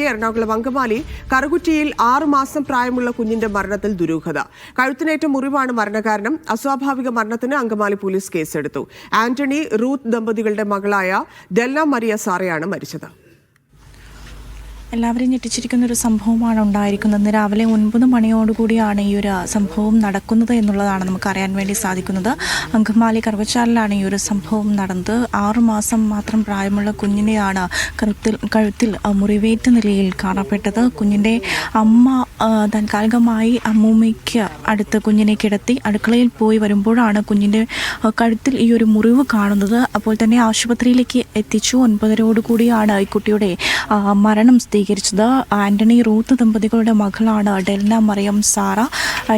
എറണാകുളം അങ്കമാലി കറുകുറ്റിയിൽ 6 മാസം പ്രായമുള്ള കുഞ്ഞിന്റെ മരണത്തിൽ ദുരൂഹത. കഴുത്തിനേറ്റ മുറിവാണ് മരണകാരണം. അസ്വാഭാവിക മരണത്തിന് അങ്കമാലി പോലീസ് കേസെടുത്തു. ആന്റണി റൂത്ത് ദമ്പതികളുടെ മകളായ ഡെൽന മരിയ സാറയാണ് മരിച്ചത്. എല്ലാവരെയും ഞെട്ടിച്ചിരിക്കുന്ന ഒരു സംഭവമാണ് ഉണ്ടായിരിക്കുന്നത്. രാവിലെ 9 മണിയോടുകൂടിയാണ് ഈ ഒരു സംഭവം നടക്കുന്നത് എന്നുള്ളതാണ് നമുക്ക് അറിയാൻ വേണ്ടി സാധിക്കുന്നത്. അങ്കമാലി കറുകച്ചാലിലാണ് ഈ ഒരു സംഭവം നടന്നത്. 6 മാസം മാത്രം പ്രായമുള്ള കുഞ്ഞിനെയാണ് കഴുത്തിൽ മുറിവേറ്റ നിലയിൽ കാണപ്പെട്ടത്. കുഞ്ഞിൻ്റെ അമ്മ താൽക്കാലികമായി അമ്മൂമ്മയ്ക്ക് അടുത്ത് കുഞ്ഞിനെ കിടത്തി അടുക്കളയിൽ പോയി വരുമ്പോഴാണ് കുഞ്ഞിൻ്റെ കഴുത്തിൽ ഈ ഒരു മുറിവ് കാണുന്നത്. അപ്പോൾ തന്നെ ആശുപത്രിയിലേക്ക് എത്തിച്ചു. 9:30 ഈ കുട്ടിയുടെ മരണം സ്ഥിരീകരിച്ചത്. ആന്റണി റൂത്ത് ദമ്പതികളുടെ മകളാണ് ഡെൽന മറിയം സാറ.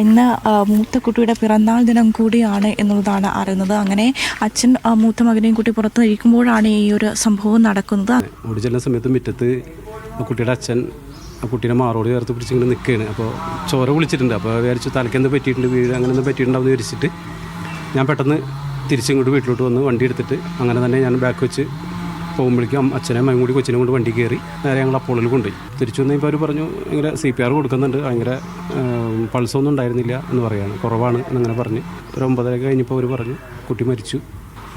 ഇന്ന് മൂത്ത കുട്ടിയുടെ പിറന്നാൾ ദിനം കൂടിയാണ് എന്നുള്ളതാണ് അറിയുന്നത്. അങ്ങനെ അച്ഛൻ മൂത്ത മകനെയും കുട്ടി പുറത്ത് ഇരിക്കുമ്പോഴാണ് ഈ ഒരു സംഭവം നടക്കുന്നത്. ഓടി ചെല്ലുന്ന സമയത്ത് മുറ്റത്ത് കുട്ടിയുടെ അച്ഛൻ കുട്ടീനെ മാറോട് ചേർത്ത് പിടിച്ചിങ്ങനെ നിൽക്കുകയാണ്. അപ്പോൾ ചോര വിളിച്ചിട്ടുണ്ട്. അപ്പോൾ വിചാരിച്ചു തലക്കെന്ത് പറ്റിയിട്ടുണ്ട്, വീട് അങ്ങനെ ഒന്നും പറ്റിയിട്ടുണ്ടാവുമെന്ന് വിചാരിച്ചിട്ട് ഞാൻ പെട്ടെന്ന് തിരിച്ചിങ്ങോട്ട് വീട്ടിലോട്ട് വന്ന് വണ്ടി എടുത്തിട്ട് അങ്ങനെ തന്നെ ഞാൻ ബാക്ക് വെച്ച് പോകുമ്പോഴേക്കും അച്ഛനെ അമ്മയും കൂടി കൊച്ചിനെ കൊണ്ട് വണ്ടി കയറി നേരെ ഞങ്ങൾ അപ്പോളിൽ കൊണ്ടുപോയി. തിരിച്ചു വന്നപ്പോൾ അവർ പറഞ്ഞു ഇങ്ങനെ CPR കൊടുക്കുന്നുണ്ട്, ഭയങ്കര പൾസൊന്നും ഉണ്ടായിരുന്നില്ല എന്ന് പറയുകയാണ്, കുറവാണ് എന്നങ്ങനെ പറഞ്ഞ് ഒരു 9:30 കഴിഞ്ഞപ്പോൾ അവർ പറഞ്ഞു കുട്ടി മരിച്ചു.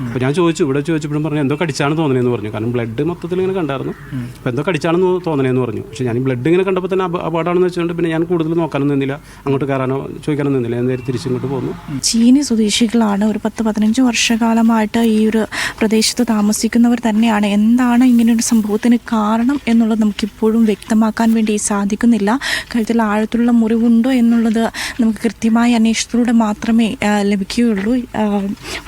അപ്പോൾ ഞാൻ ഇവിടെ ചോദിച്ചപ്പോഴും പറഞ്ഞു എന്തോ കടിച്ചാണ് തോന്നണേന്ന് പറഞ്ഞു. കാരണം ബ്ലഡ് മൊത്തത്തിൽ ഇങ്ങനെ കണ്ടായിരുന്നു. അപ്പോൾ എന്തോ കടിച്ചാണെന്ന് തോന്നണേന്ന് പറഞ്ഞു. പക്ഷേ ഞാൻ ഈ ബ്ലഡ് ഇങ്ങനെ കണ്ടപ്പോൾ തന്നെ അപകടമാണെന്ന് വെച്ചുകൊണ്ട് പിന്നെ ഞാൻ കൂടുതൽ നോക്കാനൊന്നും നിന്നില്ല, അങ്ങോട്ട് കയറാനോ ചോദിക്കാനൊന്നും നിന്നില്ല. ഞാൻ നേരെ തിരിച്ചിങ്ങോട്ട് പോന്നു. ചീനി സ്വദേശികളാണ്. ഒരു 10-15 വർഷകാലമായിട്ട് ഈ ഒരു പ്രദേശത്ത് താമസിക്കുന്നവർ തന്നെയാണ്. എന്താണ് ഇങ്ങനെയൊരു സംഭവത്തിന് കാരണം എന്നുള്ളത് നമുക്കിപ്പോഴും വ്യക്തമാക്കാൻ വേണ്ടി സാധിക്കുന്നില്ല. കഴുത്തിൽ ആഴത്തിലുള്ള മുറിവുണ്ടോ എന്നുള്ളത് നമുക്ക് കൃത്യമായ അന്വേഷണത്തിലൂടെ മാത്രമേ ലഭിക്കുകയുള്ളൂ.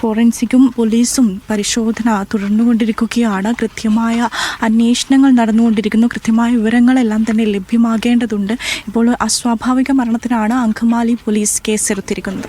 ഫോറൻസിക്കും പോലീസും പരിശോധന തുടർന്നുകൊണ്ടിരിക്കുകയാണ്. കൃത്യമായ അന്വേഷണങ്ങൾ നടന്നുകൊണ്ടിരിക്കുന്നു. കൃത്യമായ വിവരങ്ങളെല്ലാം തന്നെ ലഭ്യമാകേണ്ടതുണ്ട്. ഇപ്പോൾ അസ്വാഭാവിക മരണത്തിനാണ് അങ്കമാലി പോലീസ് കേസെടുത്തിരിക്കുന്നത്.